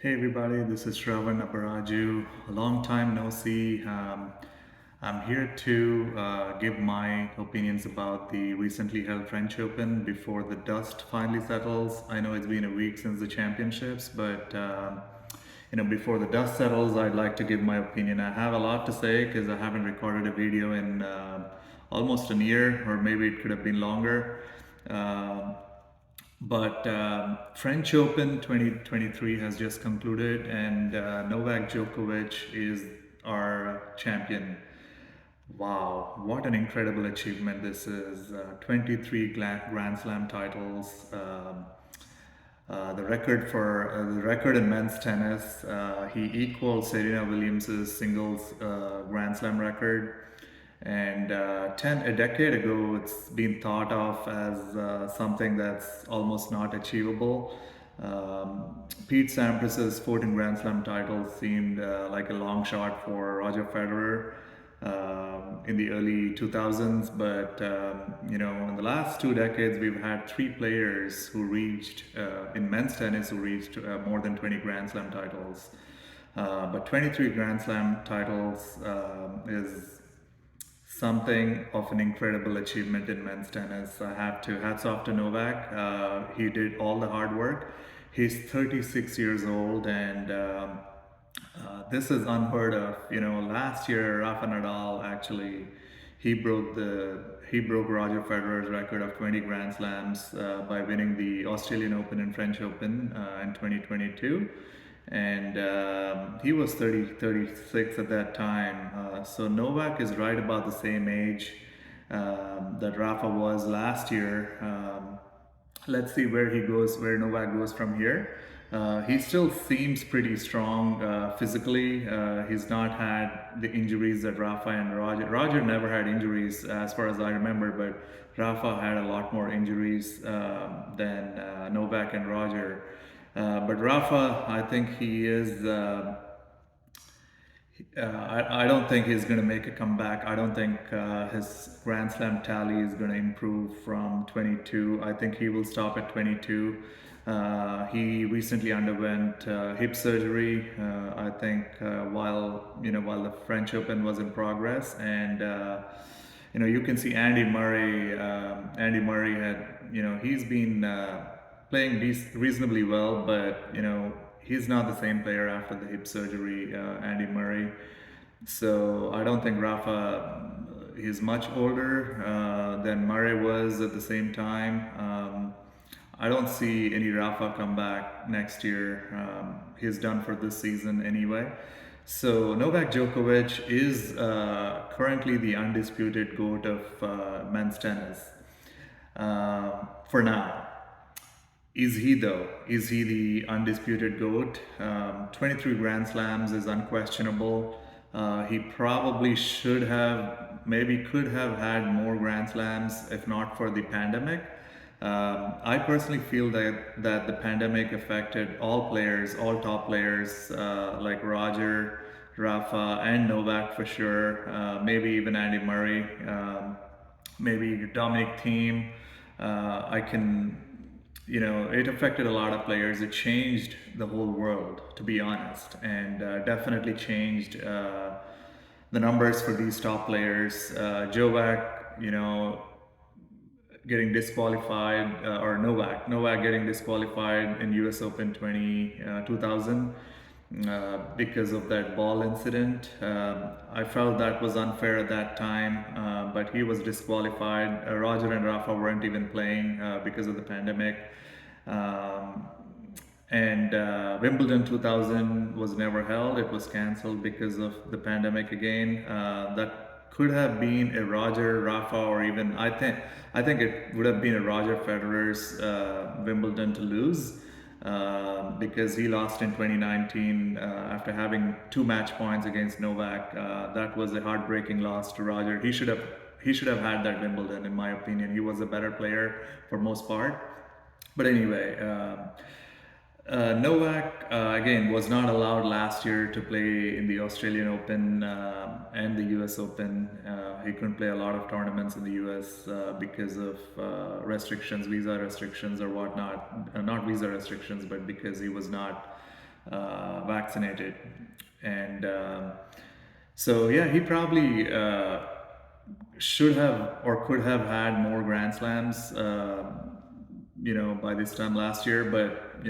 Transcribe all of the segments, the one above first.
Hey everybody, this is Shravan Aparaju. A long time no see. I'm here to give my opinions about the recently held French Open before the dust finally settles. I know it's been a week since the championships, but before the dust settles, I'd like to give my opinion. I have a lot to say because I haven't recorded a video in almost a year, or maybe it could have been longer. Um but French Open 2023 has just concluded, and Novak Djokovic is our champion. Wow, what an incredible achievement this is! 23 Grand Slam titles. The record in men's tennis. He equaled Serena Williams's singles Grand Slam record. And a decade ago, it's been thought of as something that's almost not achievable. Pete Sampras's 14 Grand Slam titles seemed like a long shot for Roger Federer in the early 2000s, but in the last 2 decades, we've had three players who reached in men's tennis who reached more than 20 Grand Slam titles. But 23 Grand Slam titles is something of an incredible achievement in men's tennis. I have to hats off to Novak. He did all the hard work. He's 36 years old, and this is unheard of. Last year Rafa Nadal actually he broke Roger Federer's record of 20 Grand Slams by winning the Australian Open and French Open in 2022. And he was 36 at that time. So Novak is right about the same age that Rafa was last year. Let's see where Novak goes from here. He still seems pretty strong physically. He's not had the injuries that Rafa and Roger. Roger never had injuries, as far as I remember, but Rafa had a lot more injuries than Novak and Roger. But Rafa, I think he is. I don't think he's going to make a comeback. I don't think his Grand Slam tally is going to improve from 22. I think he will stop at 22. He recently underwent hip surgery. I think while the French Open was in progress, and you can see Andy Murray. Andy Murray had he's been playing reasonably well, but he's not the same player after the hip surgery, Andy Murray. So I don't think Rafa is much older than Murray was at the same time. I don't see any Rafa come back next year. He's done for this season anyway. So Novak Djokovic is currently the undisputed GOAT of men's tennis for now. Is he though? Is he the undisputed GOAT? 23 Grand Slams is unquestionable. He probably maybe could have had more Grand Slams if not for the pandemic. I personally feel that the pandemic affected all players, all top players like Roger, Rafa, and Novak for sure. Maybe even Andy Murray, maybe Dominic Thiem. I can it affected a lot of players. It changed the whole world, to be honest, and definitely changed the numbers for these top players. Novak, getting disqualified, or Novak getting disqualified in U.S. Open 2000 because of that ball incident. I felt that was unfair at that time, but he was disqualified. Roger and Rafa weren't even playing because of the pandemic. And Wimbledon 2000 was never held. It was cancelled because of the pandemic again. That could have been a Roger, Rafa, or even I think it would have been a Roger Federer's Wimbledon to lose. Because he lost in 2019 after having 2 match points against Novak. That was a heartbreaking loss to Roger. He should have had that Wimbledon, in my opinion. He was a better player for most part. But anyway, Novak again was not allowed last year to play in the Australian Open and the US Open. He couldn't play a lot of tournaments in the US because of restrictions, visa restrictions or whatnot. Not visa restrictions, but because he was not vaccinated, and so yeah, he probably should have or could have had more Grand Slams, by this time last year. But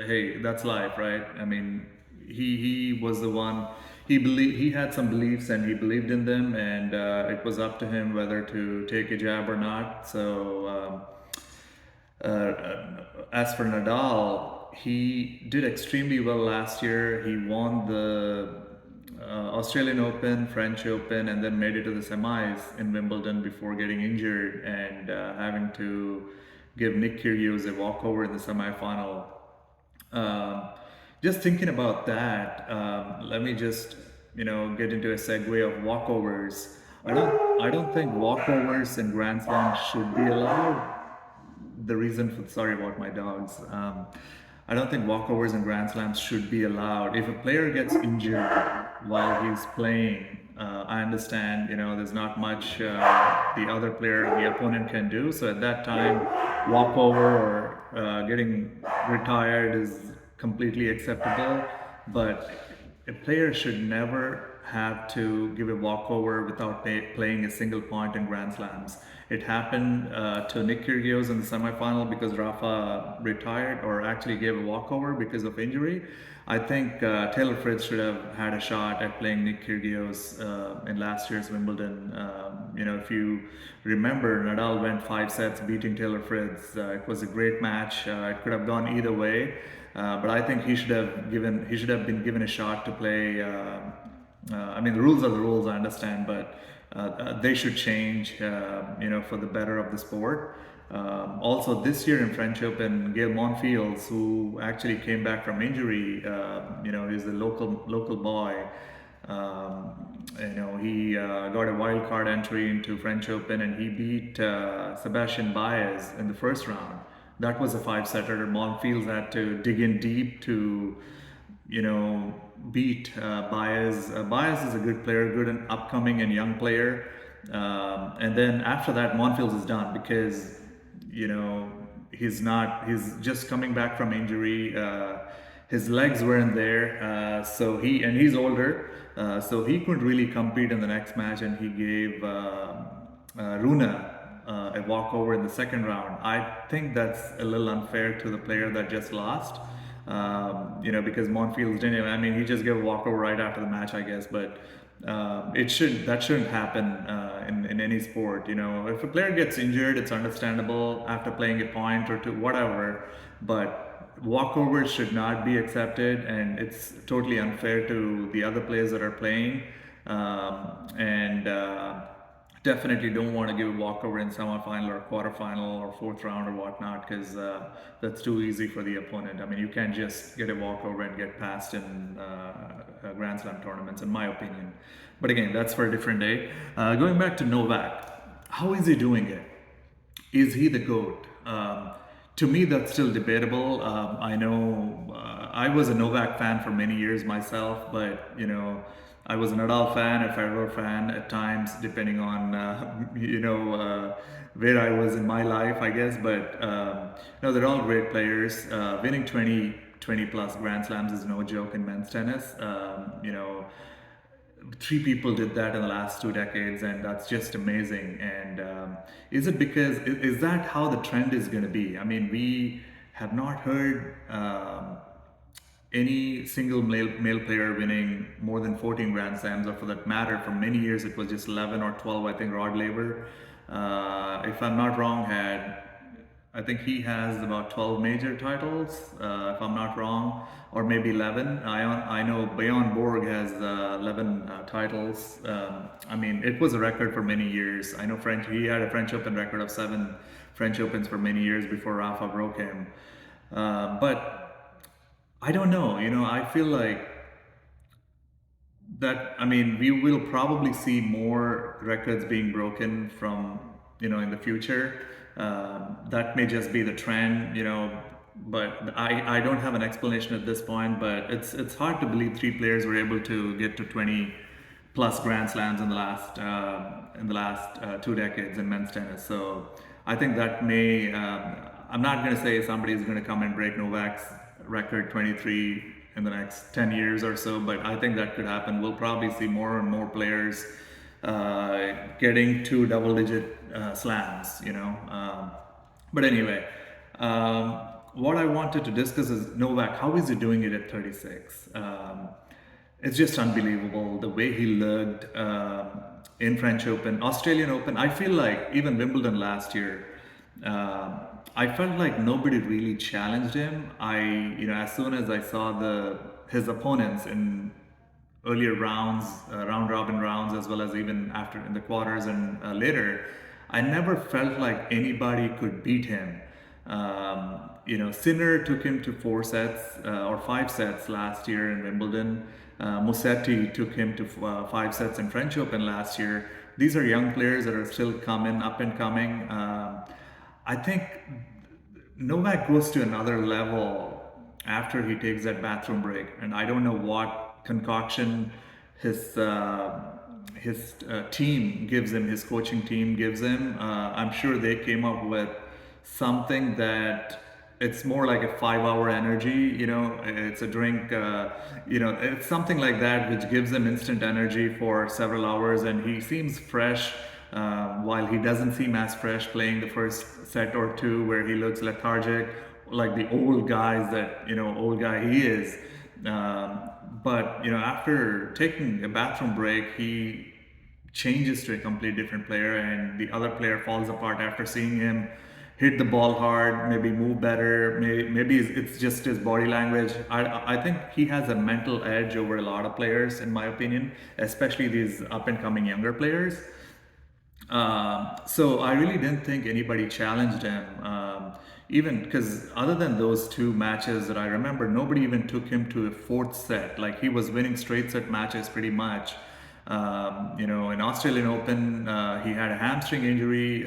hey, that's life, right? I mean, he was the one. He had some beliefs and he believed in them, and it was up to him whether to take a jab or not. So. As for Nadal, he did extremely well last year. He won the Australian Open, French Open, and then made it to the semis in Wimbledon before getting injured and having to give Nick Kyrgios a walkover in the semifinal. Um, just thinking about that, let me just get into a segue of walkovers. I don't think walkovers in Grand Slam should be allowed. The reason for, sorry about my dogs. I don't think walkovers and Grand Slams should be allowed. If a player gets injured while he's playing, I understand, there's not much the other player, the opponent can do. So at that time, walkover or getting retired is completely acceptable. But a player should never have to give a walkover without playing a single point in Grand Slams. It happened to Nick Kyrgios in the semifinal because Rafa retired or actually gave a walkover because of injury. I think Taylor Fritz should have had a shot at playing Nick Kyrgios in last year's Wimbledon. If you remember, Nadal went 5 sets beating Taylor Fritz. It was a great match. It could have gone either way, but I think he should have been given a shot to play. I mean, the rules are the rules, I understand, but they should change, for the better of the sport. Also, this year in French Open, Gael Monfils, who actually came back from injury, he's a local boy. He got a wild card entry into French Open, and he beat Sebastian Baez in the first round. That was a 5-setter. Monfils had to dig in deep to beat Baez. Baez is a good player, good and upcoming and young player. And then after that, Monfils is done because, he's just coming back from injury. His legs weren't there. He's older. So he couldn't really compete in the next match, and he gave Rune a walkover in the second round. I think that's a little unfair to the player that just lost. Because Monfils didn't. I mean, he just gave a walkover right after the match, I guess. But that shouldn't happen in any sport. If a player gets injured, it's understandable after playing a point or two, whatever. But walkovers should not be accepted, and it's totally unfair to the other players that are playing. And definitely don't want to give a walkover in semifinal or quarterfinal or fourth round or whatnot, because that's too easy for the opponent. I mean, you can't just get a walkover and get past in Grand Slam tournaments, in my opinion. But again, that's for a different day. Going back to Novak, how is he doing it? Is he the GOAT? To me, that's still debatable. I know I was a Novak fan for many years myself, but I was a Nadal fan, a Federer fan at times, depending on where I was in my life, I guess. But they're all great players. Winning 20 plus Grand Slams is no joke in men's tennis. 3 people did that in the last 2 decades, and that's just amazing. And is that how the trend is going to be? I mean, we have not heard any single male player winning more than 14 Grand Slams, or for that matter, for many years it was just 11 or 12. I think Rod Laver, if I'm not wrong, I think he has about 12 major titles, if I'm not wrong, or maybe 11. I know Bjorn Borg has 11 titles. I mean, it was a record for many years. I know he had a French Open record of 7 French Opens for many years before Rafa broke him. But I don't know, I feel like that, I mean, we will probably see more records being broken from, in the future. That may just be the trend, but I don't have an explanation at this point. But it's hard to believe 3 players were able to get to 20 plus Grand Slams in the last 2 decades in men's tennis. So I think that may, I'm not going to say somebody's going to come and break Novak's record 23 in the next 10 years or so, but I think that could happen. We'll probably see more and more players getting to double digit slams, you know. But anyway, what I wanted to discuss is Novak. How is he doing it at 36? It's just unbelievable the way he looked in French Open, Australian Open. I feel like even Wimbledon last year, I felt like nobody really challenged him. As soon as I saw his opponents in earlier rounds, round robin rounds, as well as even after in the quarters and later, I never felt like anybody could beat him. Sinner took him to 4 sets or 5 sets last year in Wimbledon. Musetti took him to 5 sets in French Open last year. These are young players that are still coming, up and coming. I think Novak goes to another level after he takes that bathroom break, and I don't know what concoction his team gives him, his coaching team gives him. I'm sure they came up with something that it's more like a 5-hour energy, it's a drink, it's something like that which gives him instant energy for several hours, and he seems fresh. While he doesn't seem as fresh playing the first set or two where he looks lethargic, like the old guy he is. But after taking a bathroom break, he changes to a completely different player, and the other player falls apart after seeing him hit the ball hard, maybe move better. Maybe it's just his body language. I think he has a mental edge over a lot of players, in my opinion, especially these up and coming younger players. So I really didn't think anybody challenged him. Even because other than those two matches that I remember, nobody even took him to a 4th set. Like he was winning straight set matches pretty much. In Australian Open, he had a hamstring injury,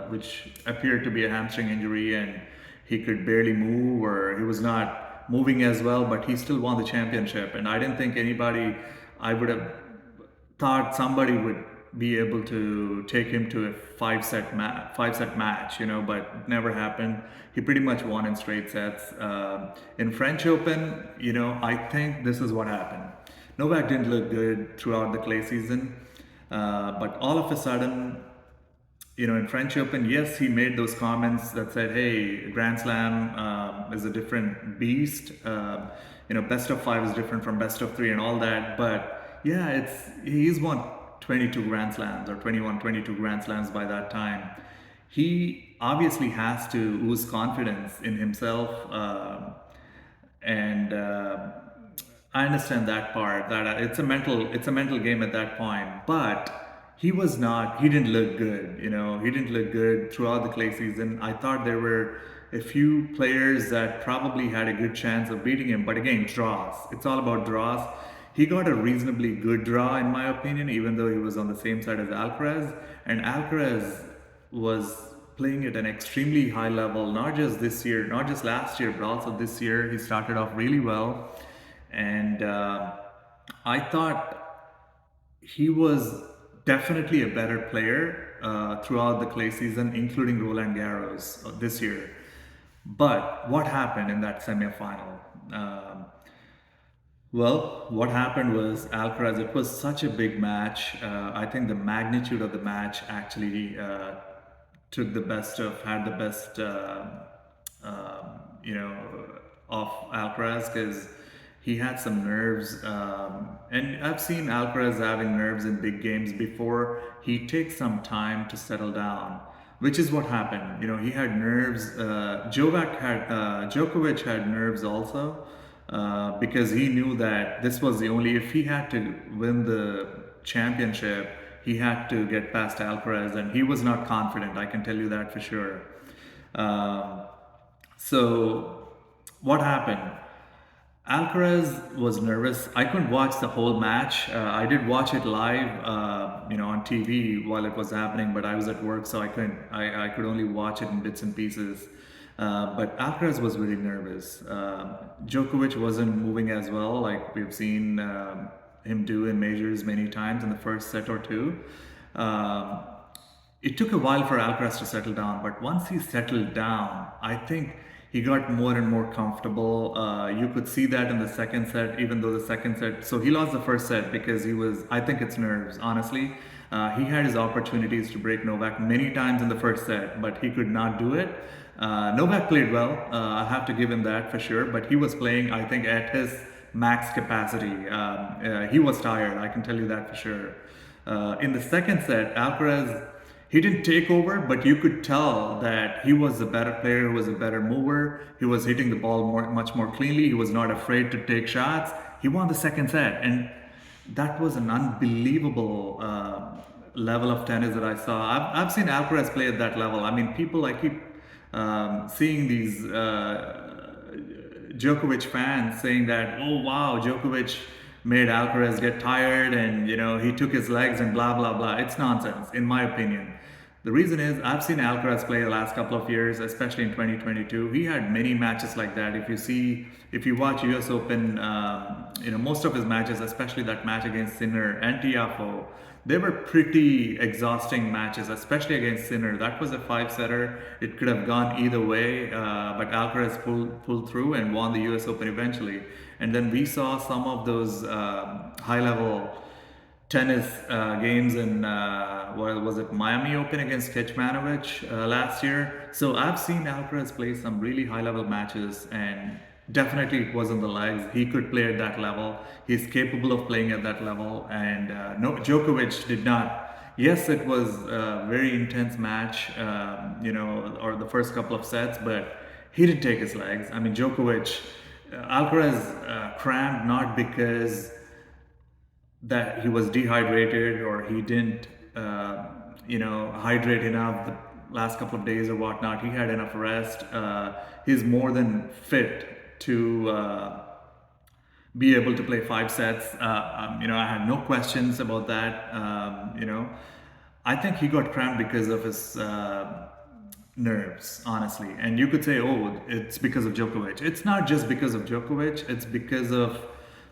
which appeared to be a hamstring injury, and he could barely move, or he was not moving as well, but he still won the championship. And I didn't think I would have thought somebody would be able to take him to a 5-set match, but it never happened. He pretty much won in straight sets. In French Open, I think this is what happened. Novak didn't look good throughout the clay season, but all of a sudden, in French Open, yes, he made those comments that said, "Hey, Grand Slam is a different beast. Best of 5 is different from best of 3 and all that." But yeah, he's won 22 Grand Slams or 21, 22 Grand Slams by that time. He obviously has to ooze confidence in himself, and I understand that part. That it's a mental game at that point. But he didn't look good. He didn't look good throughout the clay season. I thought there were a few players that probably had a good chance of beating him, but again, draws. It's all about draws. He got a reasonably good draw, in my opinion, even though he was on the same side as Alcaraz. And Alcaraz was playing at an extremely high level, not just this year, not just last year, but also this year. He started off really well. And I thought he was definitely a better player throughout the clay season, including Roland Garros this year. But what happened in that semifinal? Well, what happened was Alcaraz, it was such a big match. I think the magnitude of the match actually had the best, of Alcaraz, because he had some nerves. And I've seen Alcaraz having nerves in big games before. He takes some time to settle down, which is what happened. He had nerves. Djokovic had nerves also. Because he knew that if he had to win the championship, he had to get past Alcaraz, and he was not confident, I can tell you that for sure. So what happened? Alcaraz was nervous. I couldn't watch the whole match. I did watch it live, on TV while it was happening, but I was at work, so I couldn't. I could only watch it in bits and pieces. But Alcaraz was really nervous. Djokovic wasn't moving as well, like we've seen him do in majors many times in the first set or two. It took a while for Alcaraz to settle down, but once he settled down, I think he got more and more comfortable. You could see that in the second set, even though the second set. So he lost the first set because he was. I think it's nerves, honestly. He had his opportunities to break Novak many times in the first set, but he could not do it. Novak played well. I have to give him that for sure. But he was playing, I think, at his max capacity. He was tired. I can tell you that for sure. In the second set, Alcaraz, he didn't take over, but you could tell that he was a better player, he was a better mover. He was hitting the ball much more cleanly. He was not afraid to take shots. He won the second set, and that was an unbelievable level of tennis that I saw. I've seen Alcaraz play at that level. I mean, people, I keep seeing these Djokovic fans saying that, oh wow, Djokovic made Alcaraz get tired and he took his legs and blah blah blah. It's nonsense, in my opinion. The reason is I've seen Alcaraz play the last couple of years, especially in 2022. He had many matches like that. If you watch US Open, most of his matches, especially that match against Sinner and Tiafoe, they were pretty exhausting matches, especially against Sinner. That was a five-setter. It could have gone either way, but Alcaraz pulled through and won the US Open eventually. And then we saw some of those high-level tennis games in what was it, Miami Open against Kecmanovic last year. So I've seen Alcaraz play some really high-level matches, and definitely it wasn't the legs. He could play at that level. He's capable of playing at that level, and no, Djokovic did not. Yes, it was a very intense match, or the first couple of sets, but he didn't take his legs. I mean, Alcaraz crammed not because that he was dehydrated or he didn't, hydrate enough the last couple of days or whatnot. He had enough rest. He's more than fit to be able to play five sets. I had no questions about that. I think he got cramped because of his nerves, honestly. And you could say, oh, it's because of Djokovic. It's not just because of Djokovic. It's because of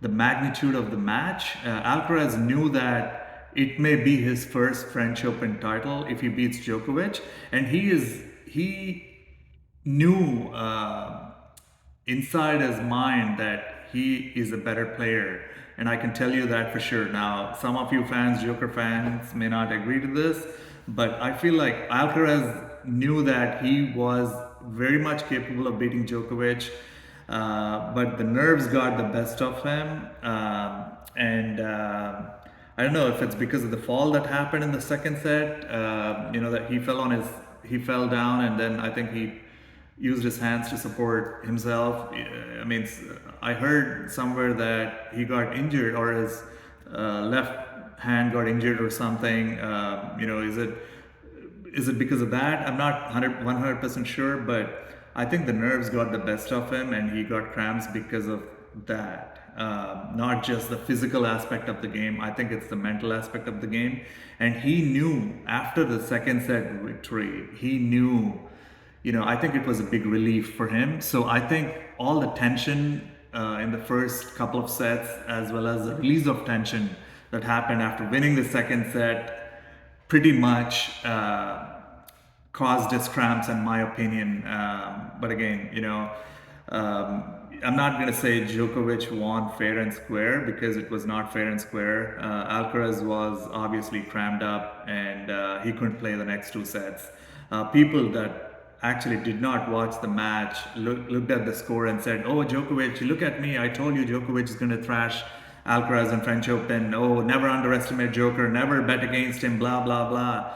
the magnitude of the match. Alcaraz knew that it may be his first French Open title if he beats Djokovic, and he knew inside his mind that he is a better player, and I can tell you that for sure. Now, some of you fans, Joker fans, may not agree to this, but I feel like Alcaraz knew that he was very much capable of beating Djokovic. But the nerves got the best of him, and I don't know if it's because of the fall that happened in the second set. That he fell down, and then I think he used his hands to support himself. I mean, I heard somewhere that he got injured, or his left hand got injured or something. Is it because of that? I'm not 100% sure, but I think the nerves got the best of him and he got cramps because of that. Not just the physical aspect of the game. I think it's the mental aspect of the game. And he knew after the second set victory, I think it was a big relief for him. So I think all the tension in the first couple of sets, as well as the release of tension that happened after winning the second set, pretty much caused his cramps, in my opinion. But again, I'm not going to say Djokovic won fair and square, because it was not fair and square. Alcaraz was obviously crammed up, and he couldn't play the next two sets. People that actually did not watch the match looked at the score and said, oh, Djokovic, look at me, I told you Djokovic is going to thrash Alcaraz in French Open. Oh, never underestimate Joker, never bet against him, blah blah blah.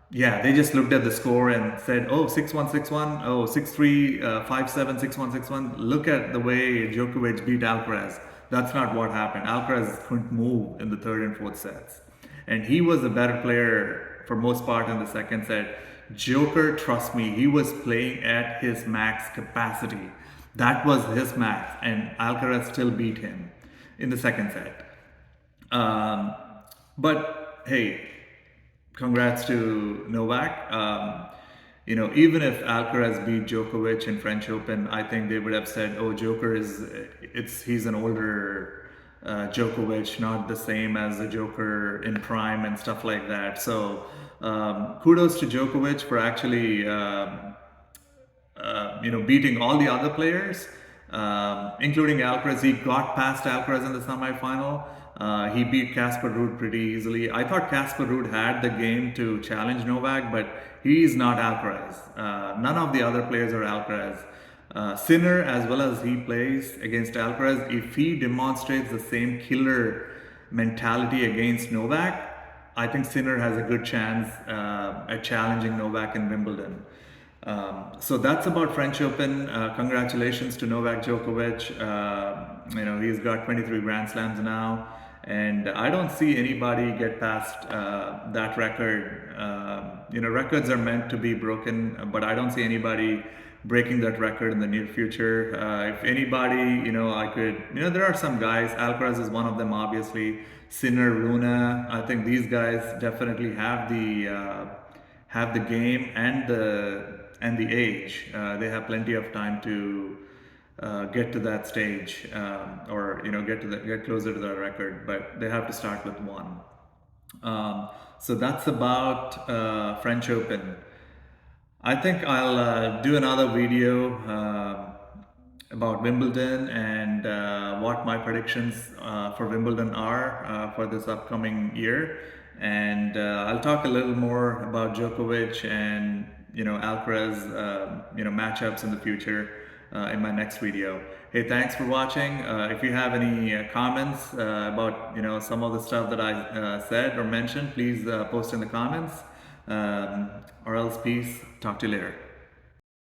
Yeah, they just looked at the score and said, oh, 6-1, 6-1, oh, 6-3, 5-7, 6-1, 6-1. Look at the way Djokovic beat Alcaraz. That's not what happened. Alcaraz couldn't move in the third and fourth sets. And he was a better player for most part in the second set. Joker, trust me, he was playing at his max capacity. That was his max, and Alcaraz still beat him in the second set. But hey, congrats to Novak. Even if Alcaraz beat Djokovic in French Open, I think they would have said, "Oh, he's an older Djokovic, not the same as the Joker in prime and stuff like that." So kudos to Djokovic for actually beating all the other players, including Alcaraz. He got past Alcaraz in the semifinal. He beat Casper Ruud pretty easily. I thought Casper Ruud had the game to challenge Novak, but he's not Alcaraz. None of the other players are Alcaraz. Sinner, as well as he plays against Alcaraz, if he demonstrates the same killer mentality against Novak, I think Sinner has a good chance at challenging Novak in Wimbledon. So that's about French Open. Congratulations to Novak Djokovic. He's got 23 Grand Slams now, and I don't see anybody get past that record. Records are meant to be broken, but I don't see anybody breaking that record in the near future. If anybody, there are some guys. Alcaraz is one of them, obviously. Sinner, Luna. I think these guys definitely have the game and the age. They have plenty of time to get to that stage, or get closer to the record. But they have to start with one. So that's about French Open. I think I'll do another video about Wimbledon and what my predictions for Wimbledon are for this upcoming year. And I'll talk a little more about Djokovic and Alcaraz matchups in the future in my next video. Hey, thanks for watching. If you have any comments about some of the stuff that I said or mentioned, please post in the comments. Or else peace. Talk to you later.